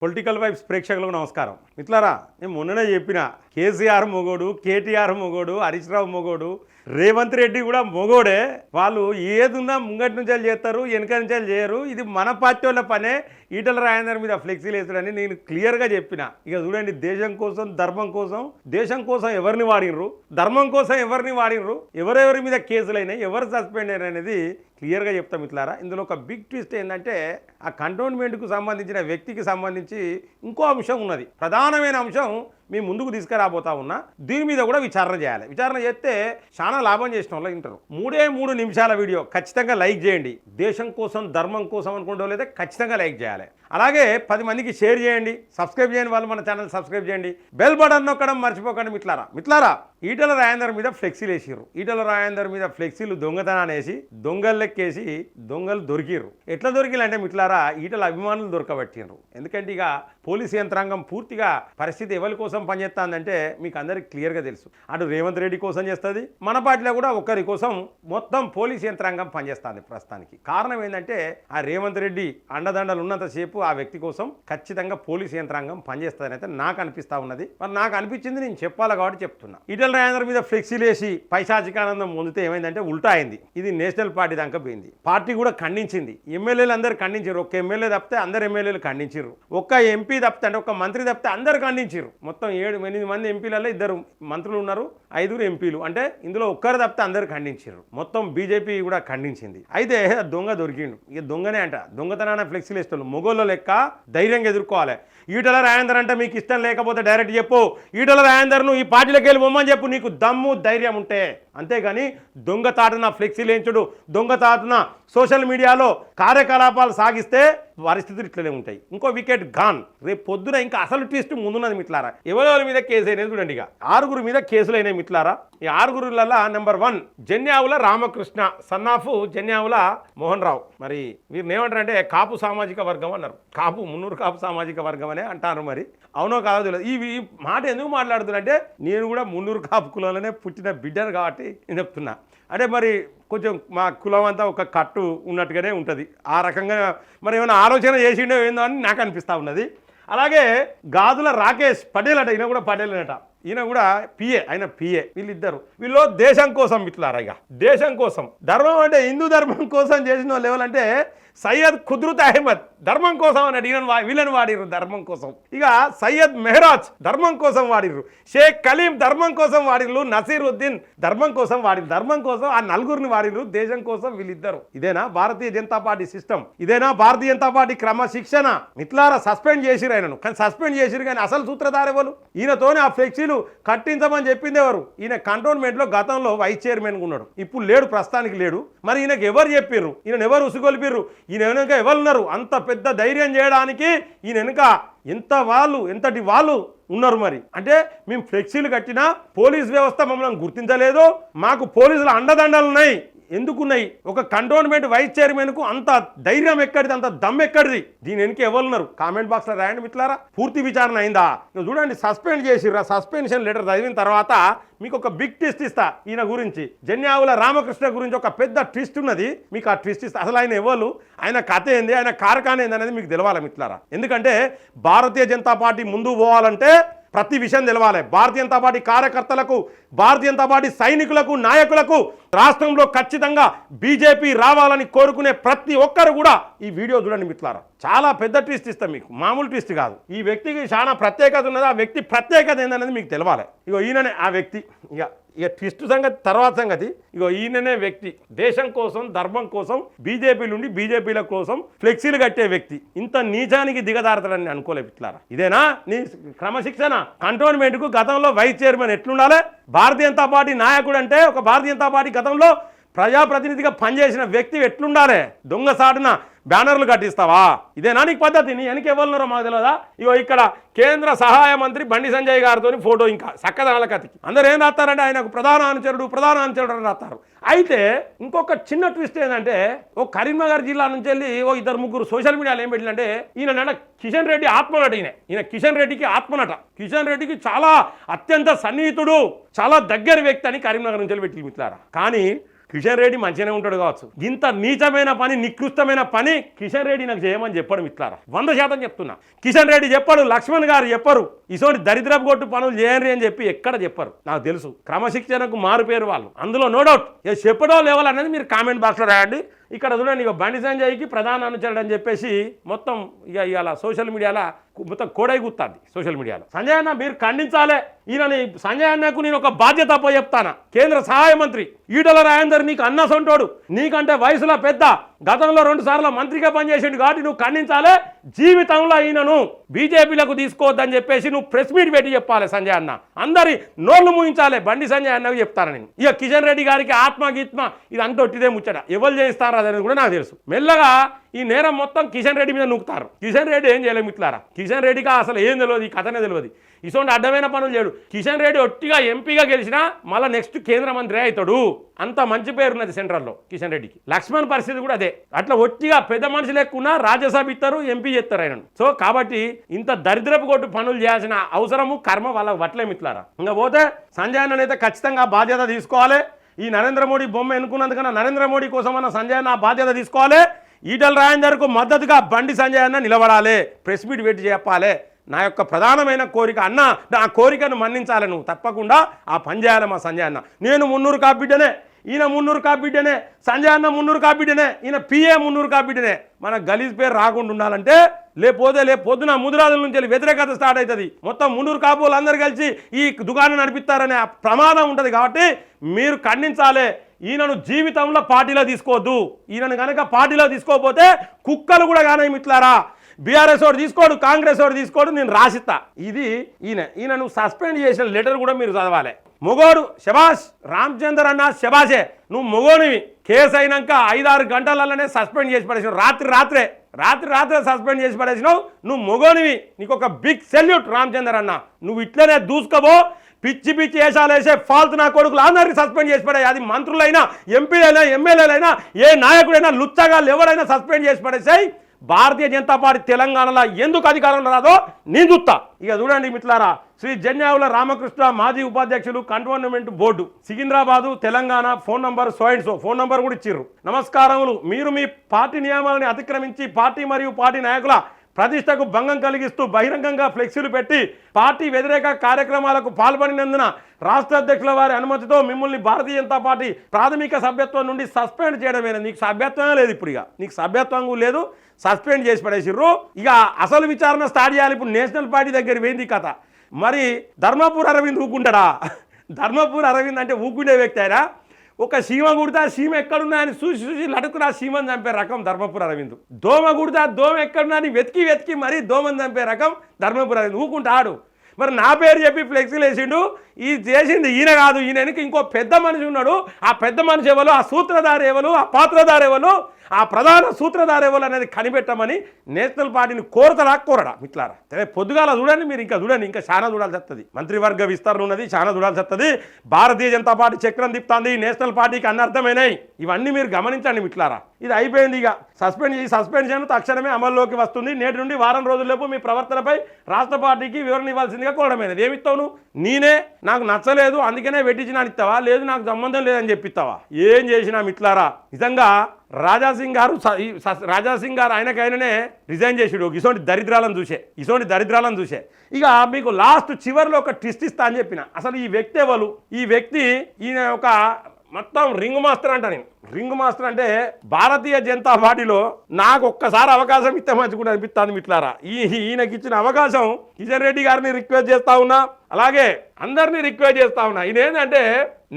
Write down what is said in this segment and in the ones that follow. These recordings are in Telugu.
పొలిటికల్ వైబ్స్ ప్రేక్షకులకు నమస్కారం. మిత్రులారా, నేను మొన్ననే చెప్పిన కేసీఆర్ మొగోడు, కేటీఆర్ మొగోడు, హరీష్ రావు మొగోడు, రేవంత్ రెడ్డి కూడా మొగోడే. వాళ్ళు ఏదున్నా ముంగటి నుంచి చేస్తారు, వెనక నుంచి చేయరు. ఇది మన పార్టీ వాళ్ళ పనే. ఈటల రాజేందర్ మీద ఫ్లెక్సీలు వేస్తారని నేను క్లియర్గా చెప్పిన. ఇక చూడండి, దేశం కోసం దేశం కోసం ఎవరిని వాడినరు, ధర్మం కోసం ఎవరిని వాడినరు, ఎవరెవరి మీద కేసులైనాయి, ఎవరు సస్పెండ్ అయినారు అనేది క్లియర్గా చెప్తాం. ఇట్లారా ఇందులో ఒక బిగ్ ట్విస్ట్ ఏంటంటే, ఆ కంటోన్మెంట్కు సంబంధించిన వ్యక్తికి సంబంధించి ఇంకో అంశం ఉన్నది. ప్రధానమైన అంశం మీ ముందుకు తీసుకురాబోతా ఉన్నా. దీని మీద కూడా విచారణ చేయాలి. విచారణ చేస్తే చాలా లాభం చేసిన వాళ్ళు వింటారు. 3 నిమిషాల వీడియో ఖచ్చితంగా లైక్ చేయండి. దేశం కోసం ధర్మం కోసం అనుకుంటూ లేదా ఖచ్చితంగా లైక్ చేయాలి. అలాగే 10 మందికి షేర్ చేయండి. సబ్స్క్రైబ్ చేయని వాళ్ళు మన ఛానల్ సబ్స్క్రైబ్ చేయండి. బెల్ బటన్ నొక్కడం మర్చిపోకండి. మిట్లారా ఈటల రాజేందర్ మీద ఫ్లెక్సీలు వేసిర్రు. ఈటల రాజేందర్ మీద ఫ్లెక్సీలు దొంగతనాన్ని వేసి దొంగలు లెక్కేసి దొంగలు దొరికిర్రు. ఎట్లా దొరికిలంటే మిట్లారా, ఈటల అభిమానులు దొరకబట్టిండ్రు. ఎందుకంటే ఇక పోలీసు యంత్రాంగం పూర్తిగా పరిస్థితి ఎవరి కోసం పనిచేస్తుందంటే మీకు అందరికి క్లియర్గా తెలుసు. అటు రేవంత్ రెడ్డి కోసం చేస్తుంది, మన పార్టీలో కూడా ఒకరి కోసం మొత్తం పోలీసు యంత్రాంగం పనిచేస్తుంది ప్రస్తుతానికి. కారణం ఏంటంటే, ఆ రేవంత్ రెడ్డి అండదండలు ఉన్నంతసేపు ఆ వ్యక్తి కోసం ఖచ్చితంగా పోలీసు యంత్రాంగం పనిచేస్తుందని అయితే నాకు అనిపిస్తా ఉన్నది. మరి నాకు అనిపించింది, నేను చెప్పాలి కాబట్టి చెప్తున్నా. ఈటల రాజేందర్ మీద ఫ్లెక్సీలు వేసి పైశాచికానందం పొందితే ఏమైందంటే ఉల్టా అయింది. ఇది నేషనల్ పార్టీ దాకా పోయింది. పార్టీ కూడా ఖండించింది. ఎమ్మెల్యేలు అందరు ఖండించారు. ఒక్క ఎమ్మెల్యే తప్పితే అందరు ఎమ్మెల్యేలు ఖండించారు. ఒక్క ఎంపీ తప్పితే అంటే ఒక్క మంత్రి తప్పితే అందరు ఖండించారు. మొత్తం 7-8 మంది ఎంపీలలో 2 మంత్రులు ఉన్నారు, 5 ఎంపీలు. అంటే ఇందులో ఒక్కరు తప్పితే అందరు ఖండించారు. మొత్తం బీజేపీ కూడా ఖండించింది. అయితే దొంగ దొరికిండు. ఇక దొంగనే అంట. దొంగతనాన్ని ఫ్లెక్సీలు వేస్తాడు. మొగోళ్ళ లెక్క ధైర్యంగా ఎదుర్కోవాలి. ఈటల రాజేందర్ అంటే మీకు ఇష్టం లేకపోతే డైరెక్ట్ చెప్పు. ఈటల రాజేందర్ను ఈ పార్టీలోకి వెళ్ళి బొమ్మని చెప్పు, నీకు దమ్ము ధైర్యం ఉంటే. అంతేగాని దొంగ తాటున ఫ్లెక్సీలు వేయించుడు, దొంగ తాటున సోషల్ మీడియాలో కార్యకలాపాలు సాగిస్తే పరిస్థితులు ఇట్లనే ఉంటాయి. ఇంకో వికెట్ గాన్. రేపు పొద్దున ఇంకా అసలు ట్విస్ట్ ముందున్నది మిట్లారా. ఎవరెవరి మీద కేసు అయినది చూడండి. ఇక 6 మీద కేసులు అయినాయి మిట్లారా. ఈ 6 నెంబర్ 1 జన్యావుల రామకృష్ణ, సన్నాఫ్ జన్యావుల మోహన్ రావు. మరి వీరిని ఏమంటారంటే కాపు సామాజిక వర్గం అన్నారు. మున్నూరు కాపు సామాజిక వర్గం అనే అంటారు. మరి అవునో కాదో తెలియదు. ఈ మాట ఎందుకు మాట్లాడుతున్నారంటే, నేను కూడా మున్నూరు కాపు కులంలోనే పుట్టిన బిడ్డను కాబట్టి నేను చెప్తున్నా. అంటే మరి కొంచెం మా కులం అంతా ఒక కట్టు ఉన్నట్టుగానే ఉంటుంది. ఆ రకంగా మరి ఏమైనా ఆలోచన చేసిండో ఏందో అని నాకు అనిపిస్తూ ఉన్నది. అలాగే గాదుల రాకేష్ పటేల్ అట. ఈయన కూడా పటేల్ అట. ఈయన కూడా పిఏ, ఆయన పిఏ. వీళ్ళు దేశం కోసం ఇట్లారా. ఇక దేశం కోసం, ధర్మం అంటే హిందూ ధర్మం కోసం చేసిన వాళ్ళు ఎవరంటే సయ్యద్ ఖుద్రుత్ అహ్మద్ ధర్మం కోసం అన్నాడు. వీళ్ళని వాడిర్రు ధర్మం కోసం. ఇక సయ్యద్ మెహరాజ్ ధర్మం కోసం వాడిర్రు. షేక్ కలీం ధర్మం కోసం వాడిర్రు. నసీరుద్దీన్ ధర్మం కోసం వాడిర్రు. ధర్మం కోసం ఆ 4 వాడిర్రు. దేశం కోసం వీళ్ళిద్దరు. ఇదేనా భారతీయ జనతా పార్టీ సిస్టమ్? ఇదేనా భారతీయ జనతా పార్టీ క్రమశిక్షణ? మిట్లారా సస్పెండ్ చేసిరు ఆయనను. కానీ సస్పెండ్ చేసిరు కానీ అసలు సూత్రధారి ఎవరు? ఈయనతోనే ఆ ఫ్లెక్సీలు కట్టించమని చెప్పింది ఎవరు? ఈయన కంటోన్మెంట్లో గతంలో వైస్ చైర్మన్ ఉన్నాడు. ఇప్పుడు లేడు, ప్రస్తుతానికి లేడు. మరి ఈయనకు ఎవరు చెప్పిర్రు? ఈయన ఎవరు ఉసుగొల్పిర్రు? ఈయన వెనుక ఎవరున్నారు? అంత పెద్ద ధైర్యం చేయడానికి ఈయన వెనుక ఎంతటి వాళ్ళు ఉన్నారు? మరి అంటే మేము ఫ్లెక్సీలు కట్టినా పోలీస్ వ్యవస్థ మమ్మల్ని గుర్తించలేదు, మాకు పోలీసుల అండదండలు ఉన్నాయి. ఎందుకున్నాయి? ఒక కంటోన్మెంట్ వైస్ చైర్మన్కు అంత ధైర్యం ఎక్కడిది, అంత దమ్ ఎక్కడిది? దీని వెనుక ఎవరున్నారు? కామెంట్ బాక్స్లో రాయండి మిట్లారా. పూర్తి విచారణ అయిందా? చూడండి, సస్పెండ్ చేసిర్రు. సస్పెన్షన్ లెటర్ చదివిన తర్వాత మీకు ఒక బిగ్ ట్విస్ట్ ఇస్తా. ఈయన గురించి, జన్యావుల రామకృష్ణ గురించి ఒక పెద్ద ట్విస్ట్ ఉన్నది. మీకు ఆ ట్విస్ట్ ఇస్తా. అసలు ఆయన ఎవరు, ఆయన కథ ఏంది, ఆయన కారకాన ఏంది అనేది మీకు తెలవాలి మిట్లారా. ఎందుకంటే భారతీయ జనతా పార్టీ ముందు పోవాలంటే ప్రతి విషయం తెలవాలి. భారతీయ జనతా పార్టీ కార్యకర్తలకు, భారతీయ జనతా పార్టీ సైనికులకు, నాయకులకు రాష్ట్రంలో ఖచ్చితంగా బీజేపీ రావాలని కోరుకునే ప్రతి ఒక్కరు కూడా ఈ వీడియో చూడండి మిత్రులారా. చాలా పెద్ద ట్విస్ట్ ఇస్తాం మీకు, మామూలు ట్విస్ట్ కాదు. ఈ వ్యక్తికి చాలా ప్రత్యేకత ఉన్నది. ఆ వ్యక్తి ప్రత్యేకత ఏందనేది మీకు తెలవాలి. ఇగో ఈయననే ఆ వ్యక్తి. ఇక ట్విస్ట్ సంగతి తర్వాత సంగతి. ఇగో ఈయననే వ్యక్తి. దేశం కోసం, ధర్మం కోసం, బీజేపీ నుండి బీజేపీల కోసం ఫ్లెక్సీలు కట్టే వ్యక్తి. ఇంత నీచానికి దిగదారతాడని అనుకోలేదు ఇట్లారా. ఇదేనా నీ క్రమశిక్షణ? కంటోన్మెంట్కు గతంలో vice chairman ఎట్లుండాలి? Bharatiya Janata party నాయకుడు అంటే ఒక భారతీయ జనతా పార్టీ గతంలో ప్రజాప్రతినిధిగా పనిచేసిన వ్యక్తి ఎట్లుండాలి? దొంగ సాటున బ్యానర్లు కట్టిస్తావా? ఇదేనా నీకు పద్ధతి? నీ వెనక ఎవరున్నారో మాకు తెలియదా? ఇగో ఇక్కడ కేంద్ర సహాయ మంత్రి బండి సంజయ్ గారితో ఫోటో, ఇంకా చక్కదనాల కథకి అందరూ ఏం రాస్తారంటే ఆయనకు ప్రధాన అనుచరుడు అని రాస్తారు. అయితే ఇంకొక చిన్న ట్విస్ట్ ఏంటంటే, ఓ కరీంనగర్ జిల్లా నుంచి వెళ్ళి 2-3 సోషల్ మీడియాలో ఏం పెట్టిందంటే, ఈయన కిషన్ రెడ్డి ఆత్మనట. ఈయన కిషన్ రెడ్డికి ఆత్మనట. కిషన్ రెడ్డికి చాలా అత్యంత సన్నిహితుడు, చాలా దగ్గర వ్యక్తి అని కరీంనగర్ నుంచి వెళ్ళి పెట్టి మిత్రులారా. కానీ కిషన్ రెడ్డి మంచిగానే ఉంటాడు కావచ్చు. ఇంత నీచమైన పని, నికృష్టమైన పని కిషన్ రెడ్డి నాకు చేయమని చెప్పడం ఇట్లారా 100% చెప్తున్నా. కిషన్ రెడ్డి చెప్పాడు, లక్ష్మణ్ గారు చెప్పరు, ఇటువంటి దరిద్రపు కొట్టు పనులు చేయండి అని చెప్పి ఎక్కడ చెప్పరు. నాకు తెలుసు, క్రమశిక్షణకు మారు పేరు వాళ్ళు, అందులో నో డౌట్. చెప్పడం లేవల్ అనేది మీరు కామెంట్ బాక్స్లో రాయండి. ఇక్కడ చూడండి, ఇక బండి సంజయ్కి ప్రధాన అనుచరుడు అని చెప్పేసి మొత్తం ఇక ఇవాళ సోషల్ మీడియాలో మొత్తం కోడై గుర్తుంది. సోషల్ మీడియాలో సంజయ్ అన్న మీరు ఖండించాలే, ఈయనని సంజయ్ అన్నకు నేను ఒక బాధ్యత అప్ప చెప్తాను. కేంద్ర సహాయ మంత్రి ఈటల రాజేందర్ నీకు అన్న సొంటోడు, నీకంటే వయసులో పెద్ద, గతంలో 2 సార్లు మంత్రిగా పనిచేసాడు కాబట్టి నువ్వు ఖండించాలే. జీవితంలో ఈయనను బీజేపీలకు తీసుకోవద్దని చెప్పేసి నువ్వు ప్రెస్ మీట్ పెట్టి చెప్పాలి సంజయ్ అన్న, అందరి నోళ్లు మూయించాలి. బండి సంజయ్ అన్నకు చెప్తాను నేను. ఇక కిషన్ రెడ్డి గారికి ఆత్మగీత్మ ఇది అంత ఒట్టిదే ముచ్చట, ఎవరు చేయిస్తారు అనేది కూడా నాకు తెలుసు. మెల్లగా ఈ నేరం మొత్తం కిషన్ రెడ్డి మీద నూకుతారు. కిషన్ రెడ్డి ఏం చేయలేము ఇట్లారా. కిషన్ రెడ్డికి అసలు ఏం తెలియదు, ఈ కథనే తెలియదు, ఇటువంటి అడ్డమైన పనులు చేయడు. కిషన్ రెడ్డి ఒట్టిగా ఎంపీగా గెలిచినా మళ్ళీ నెక్స్ట్ కేంద్ర మంత్రి అవుతాడు. అంత మంచి పేరున్నది సెంట్రల్లో కిషన్ రెడ్డికి. లక్ష్మణ్ పరిస్థితి కూడా అదే, అట్లా ఒట్టిగా పెద్ద మనుషులు ఎక్కువ రాజ్యసభ ఇస్తారు, ఎంపీ చేస్తారు ఆయన. సో కాబట్టి ఇంత దరిద్రపు కొట్టు పనులు చేయాల్సిన అవసరము కర్మ వాళ్ళకి పట్లేమి ఇట్లారా. ఇంకా పోతే సంజయ్ అన్న అయితే ఖచ్చితంగా బాధ్యత తీసుకోవాలి. ఈ నరేంద్ర మోడీ బొమ్మ ఎన్నుకున్నందుకన్నా నరేంద్ర మోడీ కోసం అన్న సంజయ్ అన్న బాధ్యత తీసుకోవాలి. ఈటల రాజేందర్కు మద్దతుగా బండి సంజయ్ అన్న నిలబడాలి, ప్రెస్ మీట్ పెట్టి చెప్పాలి. నా యొక్క ప్రధానమైన కోరిక అన్న, నా కోరికను మన్నించాలి, నువ్వు తప్పకుండా ఆ పని చేయాలి మా సంజయ్ అన్న. నేను 300 కాపిడ్డనే, ఈయన 300 కాపిడ్డనే, సంజయ్ అన్న 300 కాపిడ్డనే, ఈయన పిఏ 300 కాపిడ్డనే. మన గలీజ్ పేరు రాకుండా ఉండాలంటే పొద్దున ముదిరాజుల నుంచి వ్యతిరేకత స్టార్ట్ అవుతుంది. మొత్తం 300 కాపులు అందరు కలిసి ఈ దుకాణం నడిపిస్తారనే ప్రమాదం ఉంటుంది. కాబట్టి మీరు ఖండించాలి. ఈయనను జీవితంలో పార్టీలో తీసుకోవద్దు. ఈయనను కనుక పార్టీలో తీసుకోకపోతే కుక్కలు కూడా కానీ మిట్లారా, బీఆర్ఎస్ వాడు తీసుకోడు, కాంగ్రెస్ వాడు తీసుకోడు, నేను రాసిస్తా. ఇది ఈయనను సస్పెండ్ చేసిన లెటర్ కూడా మీరు చదవాలి. మొగోడు శబాష్, రామచందర్ అన్న శబాషే, నువ్వు మొగోనివి. కేసు అయినాక 5-6 గంటలలోనే సస్పెండ్ చేసి పడేసినావు. రాత్రి సస్పెండ్ చేసి పడేసినావు. నువ్వు మొగోనివి, నీకు ఒక బిగ్ సెల్యూట్ రామచందర్ అన్న. నువ్వు ఇట్లనే దూసుకోబో. పిచ్చి వేషాలు వేసే ఫాల్తు నా కొడుకులు అందరినీ సస్పెండ్ చేసి పడే. అది మంత్రులైనా, ఎంపీలైనా, ఎమ్మెల్యేలైనా, ఏ నాయకుడైనా, లుచ్చగాళ్ళు ఎవరైనా సస్పెండ్ చేసి పడేసాయి. భారతీయ జనతా పార్టీ తెలంగాణలో ఎందుకు అధికారంలో రాదో నేను చూస్తా. ఇక చూడండి మిత్రులారా, శ్రీ జన్యావుల రామకృష్ణ మాజీ ఉపాధ్యక్షులు, cantonment board, Secunderabad, Telangana. Phone number phone number కూడా ఇచ్చిర్రు. నమస్కారములు. మీరు మీ పార్టీ నియమాలను అతిక్రమించి పార్టీ మరియు పార్టీ నాయకుల ప్రతిష్టకు భంగం కలిగిస్తూ బహిరంగంగా ఫ్లెక్సీలు పెట్టి పార్టీ వ్యతిరేక కార్యక్రమాలకు పాల్పడినందున రాష్ట్ర అధ్యక్షుల వారి అనుమతితో మిమ్మల్ని భారతీయ జనతా పార్టీ ప్రాథమిక సభ్యత్వం నుండి సస్పెండ్ చేయడమేనా. నీకు సభ్యత్వమే లేదు, ఇప్పుడు ఇక నీకు సభ్యత్వం లేదు, సస్పెండ్ చేసి పడేసిర్రు. ఇక అసలు విచారణ స్టార్ట్ చేయాలి. ఇప్పుడు నేషనల్ పార్టీ దగ్గర పోయింది కథ. మరి ధర్మపూర్ అరవింద్ ఊకుంటాడా? ధర్మపూర్ అరవింద్ అంటే ఊకుండే వ్యక్తి అయినా ఒక సీమ కుడితే సీమ ఎక్కడున్నాయని చూసి లటుకుని ఆ సీమని చంపే రకం ధర్మపుర అరవింద్. దోమ కుడితే దోమ ఎక్కడున్నాయని వెతికి మరీ దోమని చంపే రకం ధర్మపుర అరవింద్. ఊకుంటాడు. మరి నా పేరు చెప్పి ఫ్లెక్సీలు వేసిండు. ఈ చేసింది ఈయన కాదు, ఈయన వెనక ఇంకో పెద్ద మనిషి ఉన్నాడు. ఆ పెద్ద మనిషి ఎవరు, ఆ సూత్రధారి ఎవరు, ఆ పాత్రధారి ఎవరు, ఆ ప్రధాన సూత్రధారి ఎవరు అనేది కనిపెట్టమని నేషనల్ పార్టీని కోరడా మిట్లారా. పొద్దుగాల చూడండి మీరు, ఇంకా చూడండి, ఇంకా చాలా చూడాల్సి వస్తుంది. మంత్రివర్గ విస్తరణ ఉన్నది, చాలా చూడాల్సి వస్తుంది. భారతీయ జనతా పార్టీ చక్రం తిప్పుతుంది, నేషనల్ పార్టీకి అనర్థమైనాయి. ఇవన్నీ మీరు గమనించండి మిట్లారా. ఇది అయిపోయింది. ఇక సస్పెన్షన్ తక్షణమే అమల్లోకి వస్తుంది. నేటి నుండి వారం రోజుల్లోపు మీ ప్రవర్తనపై రాష్ట్ర పార్టీకి వివరణ ఇవ్వాల్సిందిగా కోరడమైనది. ఏమిస్తావు నువ్వు? నేనే నాకు నచ్చలేదు అందుకనే పెట్టించినా ఇస్తావా? లేదు నాకు సంబంధం లేదని చెప్పిస్తావా? ఏం చేసినా మిట్లారా. నిజంగా రాజాసింగ్ గారు ఆయనకైనానే రిజైన్ చేసాడు. ఇటువంటి దరిద్రాలను చూసే ఇక మీకు లాస్ట్ చివరిలో ఒక ట్విస్ట్ ఇస్తా అని చెప్పిన. అసలు ఈ వ్యక్తి ఎవరు? ఈ వ్యక్తి ఈయన ఒక మొత్తం రింగ్ మాస్టర్ అంట. నేను రింగ్ మాస్టర్ అంటే భారతీయ జనతా పార్టీలో నాకు ఒక్కసారి అవకాశం ఇస్తే మంచిగా అనిపిస్తుంది మిట్లారా. ఈయనకి ఇచ్చిన అవకాశం కిషన్ రెడ్డి గారిని రిక్వెస్ట్ చేస్తా ఉన్నా, అలాగే అందరినీ రిక్వెస్ట్ చేస్తా ఉన్నా. ఈయన ఏంటంటే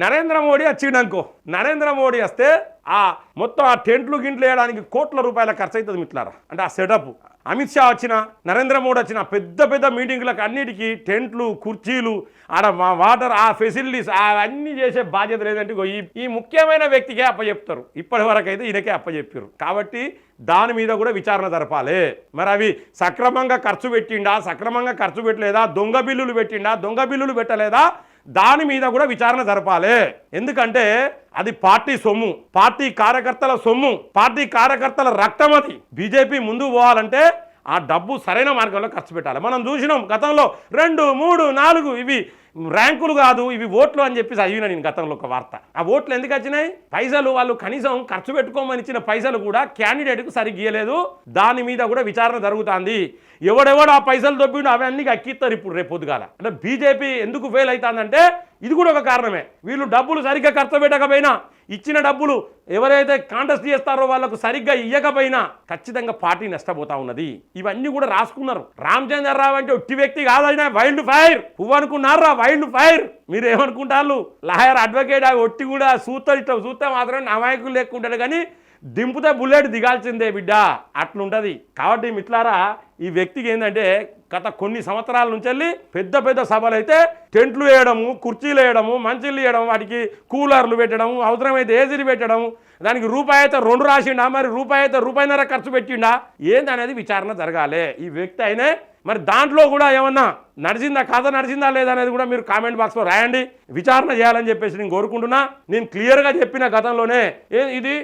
నరేంద్ర మోడీ వచ్చిండనుకో, నరేంద్ర మోడీ వస్తే ఆ మొత్తం ఆ టెంట్లు గింట్లు వేయడానికి కోట్ల రూపాయల ఖర్చు అవుతుంది మిట్లారా. అంటే ఆ సెటప్. అమిత్ షా వచ్చిన, నరేంద్ర మోడీ వచ్చిన పెద్ద మీటింగ్లకు అన్నిటికీ టెంట్లు, కుర్చీలు, ఆడ వాటర్, ఆ ఫెసిలిటీస్ అవన్నీ చేసే బాధ్యత లేదంటే ఈ ముఖ్యమైన వ్యక్తికే అప్పచెప్తారు. ఇప్పటి వరకు అయితే ఈయనకే అప్పచెప్పారు. కాబట్టి దాని మీద కూడా విచారణ జరపాలి. మరి అవి సక్రమంగా ఖర్చు పెట్టిండా, సక్రమంగా ఖర్చు పెట్టలేదా, దొంగ బిల్లులు పెట్టిండా, దొంగ బిల్లులు పెట్టలేదా, దాని మీద కూడా విచారణ జరపాలి. ఎందుకంటే అది పార్టీ సొమ్ము, పార్టీ కార్యకర్తల సొమ్ము, పార్టీ కార్యకర్తల రక్తం. అది బీజేపీ ముందుకు పోవాలంటే ఆ డబ్బు సరైన మార్గంలో ఖర్చు పెట్టాలి. మనం చూసినాం గతంలో 2, 3, 4 ఇవి ర్యాంకులు కాదు ఇవి ఓట్లు అని చెప్పి చదివిన నేను గతంలో ఒక వార్త. ఆ ఓట్లు ఎందుకు వచ్చినాయి? పైసలు వాళ్ళు కనీసం ఖర్చు పెట్టుకోమని ఇచ్చిన పైసలు కూడా క్యాండిడేట్కు సరిగ్గా ఇయ్యలేదు. దాని మీద కూడా విచారణ జరుగుతుంది. ఎవడెవడు ఆ పైసలు దొబ్బిండు అవన్నీ అక్కిస్తారు ఇప్పుడు రేపు పొద్దుగాల. అంటే బీజేపీ ఎందుకు ఫెయిల్ అవుతుందంటే ఇది కూడా ఒక కారణమే. వీళ్ళు డబ్బులు సరిగ్గా ఖర్చు పెట్టకపోయినా, ఇచ్చిన డబ్బులు ఎవరైతే కాంటెస్ట్ చేస్తారో వాళ్ళకు సరిగ్గా ఇయ్యకపోయినా ఖచ్చితంగా పార్టీ నష్టపోతా ఉన్నది. ఇవన్నీ కూడా రాసుకున్నారు. రామచంద్రరావు అంటే ఒట్టి వ్యక్తి కాదైనా వైల్డ్ ఫైర్. పువ్వు అనుకున్నారా? Wild fire. మీరు ఏమనుకుంటారు? లాయర్ అడ్వకేట్ ఒట్టి కూడా చూస్తే మాత్రం అమాయకులు లేకుంటాడు, కానీ దింపుతే బుల్లెట్ దిగాల్సిందే బిడ్డ, అట్లుంటుంది. కాబట్టి మిట్లారా ఈ వ్యక్తికి ఏంటంటే గత కొన్ని సంవత్సరాల నుంచి వెళ్ళి పెద్ద పెద్ద సభలు అయితే టెంట్లు వేయడము, కుర్చీలు వేయడము, మంచిలు వేయడం, వాటికి కూలర్లు పెట్టడం, అవసరమైతే ఏసీలు పెట్టడం, దానికి రూపాయి అయితే 2 రాసిండా, మరి రూపాయి అయితే ₹1.5 ఖర్చు పెట్టిండా, ఏందనేది విచారణ జరగాలి. ఈ వ్యక్తి అయినే మరి దాంట్లో కూడా ఏమన్నా నడిచిందా, కథ నడిచిందా లేదా అనేది కూడా మీరు కామెంట్ బాక్స్లో రాయండి. విచారణ చేయాలని చెప్పేసి నేను కోరుకుంటున్నా. నేను క్లియర్గా చెప్పిన గతంలోనే ఇది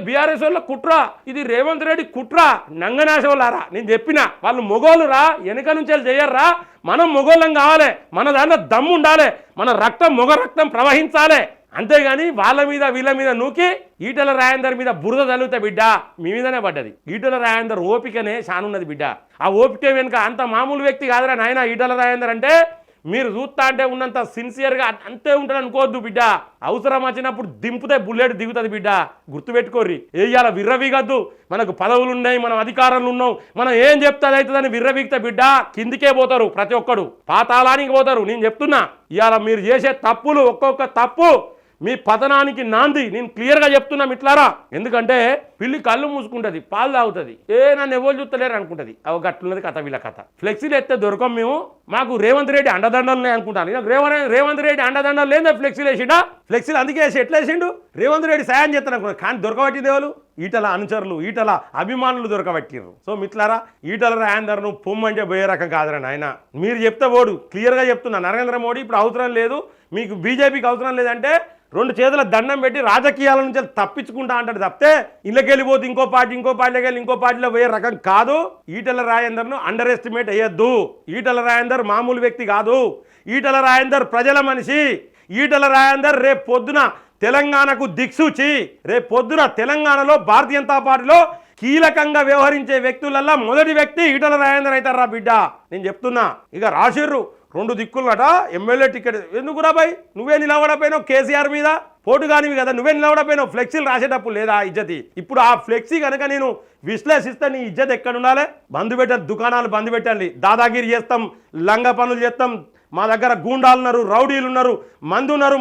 బీఆర్ఎస్ వాళ్ళ కుట్ర, ఇది రేవంత్ రెడ్డి కుట్ర, నంగనాశోళ్ళారా. నేను చెప్పిన వాళ్ళు మొగోళ్ళు రా, వెనుక నుంచి వాళ్ళు చేయర్రా. మనం మొగోళ్ళం కావాలి, మన దాంట్లో దమ్ము ఉండాలి, మన రక్తం మొగ రక్తం ప్రవహించాలి. అంతేగాని వాళ్ళ మీద వీళ్ళ మీద నూకి ఈటల రాజేందర్ మీద బురద తల్లుతా బిడ్డ, మీ మీదనే పడ్డది. ఈటల రాజేందర్ ఓపికనే చానున్నది బిడ్డ. ఆ ఓపిక వెనుక అంత మామూలు వ్యక్తి కాదురా నాయన ఈటల రాజేందర్ అంటే. మీరు చూస్తా అంటే ఉన్నంత సిన్సియర్గా అంతే ఉంటుంది అనుకోవద్దు బిడ్డ. అవసరం వచ్చినప్పుడు దింపుతే బుల్లెట్ దిగుతుంది బిడ్డ, గుర్తుపెట్టుకోర్రి. వేయాల విర్రవీగద్దు. మనకు పదవులు ఉన్నాయి, మనం అధికారంలో ఉన్నాం, మనం ఏం చెప్తే అవుతుందని విర్రవీగితే బిడ్డ కిందికే పోతారు. ప్రతి ఒక్కడు పాతాళానికి పోతారు. నేను చెప్తున్నా, ఇవాళ మీరు చేసే తప్పులు ఒక్కొక్క తప్పు మీ పతనానికి నాంది. నేను క్లియర్గా చెప్తున్నా మిట్లారా. ఎందుకంటే పిల్లి కళ్ళు మూసుకుంటుంది, పాలు తాగుతుంది, నన్ను ఎవరు చూస్తలేరు అనుకుంటుంది. అవి గట్లున్నది కథ వీళ్ళ కథ. ఫ్లెక్సీలు ఎత్తే దొరకం మేము, మాకు రేవంత్ రెడ్డి అండదండలనే అనుకుంటాను. నాకు రేవంత్ రెడ్డి అండదండలు లేదా ఫ్లెక్సీలు వేసిండా? ఫ్లెక్సీలు అందుకే వేసి ఎట్లా వేసిండు? రేవంత్ రెడ్డి సాయం చేస్తాను అనుకున్నాను, కానీ దొరకబట్టింది ఎవరు? ఈటల అనుచరులు, ఈటల అభిమానులు దొరకబట్టిర్రు. సో మిట్లారా, ఈటల రాజేందర్ను పొమ్మంటే పోయే రకం కాదురా నాయన. మీరు చెప్తే ఓడు క్లియర్గా చెప్తున్నా. నరేంద్ర మోడీ ఇప్పుడు అవసరం లేదు, మీకు బీజేపీకి అవసరం లేదంటే 2 చేతుల దండం పెట్టి రాజకీయాల నుంచి తప్పించుకుంటా అంటాడు తప్పితే ఇళ్ళకెళ్ళిపోతే ఇంకో పార్టీలోకి వెళ్ళి ఇంకో పార్టీలో పోయే రకం కాదు. ఈటల రాజేందర్ను అండర్ ఎస్టిమేట్ అయ్యొద్దు. ఈటల రాజేందర్ మామూలు వ్యక్తి కాదు. ఈటల రాజేందర్ ప్రజల మనిషి. ఈటల రాజేందర్ రేపు పొద్దున తెలంగాణకు దిక్సూచి. రేపు పొద్దున తెలంగాణలో భారతీయ జనతా పార్టీలో కీలకంగా వ్యవహరించే వ్యక్తులల్లా మొదటి వ్యక్తి ఈటల రాజేందర్ అవుతారా బిడ్డ. నేను చెప్తున్నా. ఇక రాసిర్రు 2 దిక్కులట ఎమ్మెల్యే టికెట్. ఎందుకురా బాయ్, నువ్వే నిలబడపోయినావు కేసీఆర్ మీద, పోటు కానివి కదా, నువ్వే నిలబడపోయినావు. ఫ్లెక్సీలు రాసేటప్పుడు లేదా ఇజ్జతి? ఇప్పుడు ఆ ఫ్లెక్సీ కనుక నేను విశ్లేషిస్తే నీ ఇజ్జత్ ఎక్కడ ఉండాలి? బంద్ పెట్టాలి, దుకాణాలు బంద్ పెట్టాలి, దాదాగిరి చేస్తాం, లంగ పనులు చేస్తాం, మా దగ్గర గూండాలు ఉన్నారు, రౌడీలు ఉన్నారు, మంది ఉన్నారు,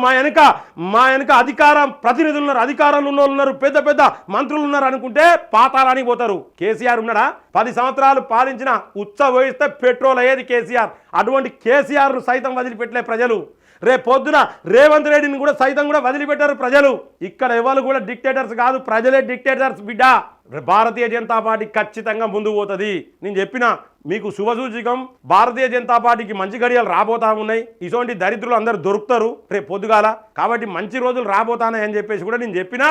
మా వెనుక అధికారం ప్రతినిధులు ఉన్నారు, అధికారాలు ఉన్న వాళ్ళు ఉన్నారు, పెద్ద పెద్ద మంత్రులు ఉన్నారు అనుకుంటే పాతాళానికి పోతారు. కేసీఆర్ ఉన్నాడా? 10 సంవత్సరాలు పాలించిన ఉత్సవ వహిస్తే పెట్రోల్ అయ్యేది కేసీఆర్. అటువంటి కేసీఆర్ను సైతం వదిలిపెట్టలే ప్రజలు. రేపు పొద్దున రేవంత్ రెడ్డిని కూడా సైతం కూడా వదిలిపెట్టారు ప్రజలు. ఇక్కడ ఎవరు కూడా డిక్టేటర్స్ కాదు, ప్రజలే డిక్టేటర్స్ బిడ్డ. భారతీయ జనతా పార్టీ ఖచ్చితంగా ముందుకు పోతుంది. నేను చెప్పిన మీకు శుభసూచకం. భారతీయ జనతా పార్టీకి మంచి గడియలు రాబోతా ఉన్నాయి. ఇటువంటి దరిద్రులు అందరూ దొరుకుతారు రేపు పొద్దుగాల. కాబట్టి మంచి రోజులు రాబోతానని అని చెప్పేసి కూడా నేను చెప్పినా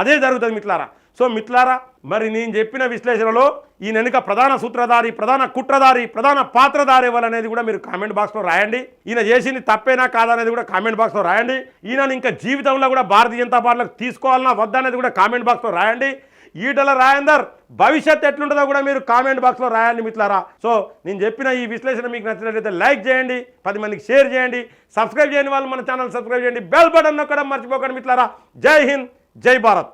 అదే జరుగుతుంది మిట్లారా. సో మిట్లారా, మరి నేను చెప్పిన విశ్లేషణలో ఈ వెనుక ప్రధాన సూత్రధారి, ప్రధాన కుట్రధారి, ప్రధాన పాత్రధారి ఎవరనేది కూడా మీరు కామెంట్ బాక్స్లో రాయండి. ఈయన చేసింది తప్పేనా కాదనేది కూడా కామెంట్ బాక్స్లో రాయండి. ఈయన ఇంకా జీవితంలో కూడా భారతీయ జనతా పార్టీలకు తీసుకోవాలన్నా వద్దనేది కూడా కామెంట్ బాక్స్లో రాయండి. ఈటల రాజేందర్ భవిష్యత్ ఎట్లుంటుందో కూడా మీరు కామెంట్ బాక్స్లో రాయండి మిట్లారా. సో నేను చెప్పిన ఈ విశ్లేషణ మీకు నచ్చినట్లయితే లైక్ చేయండి, 10 మందికి షేర్ చేయండి, సబ్స్క్రైబ్ చేయని వాళ్ళు మన ఛానల్ సబ్స్క్రైబ్ చేయండి, బెల్ బటన్ నొక్కడం మర్చిపోకండి మిట్లారా. జై హింద్, జై భారత్.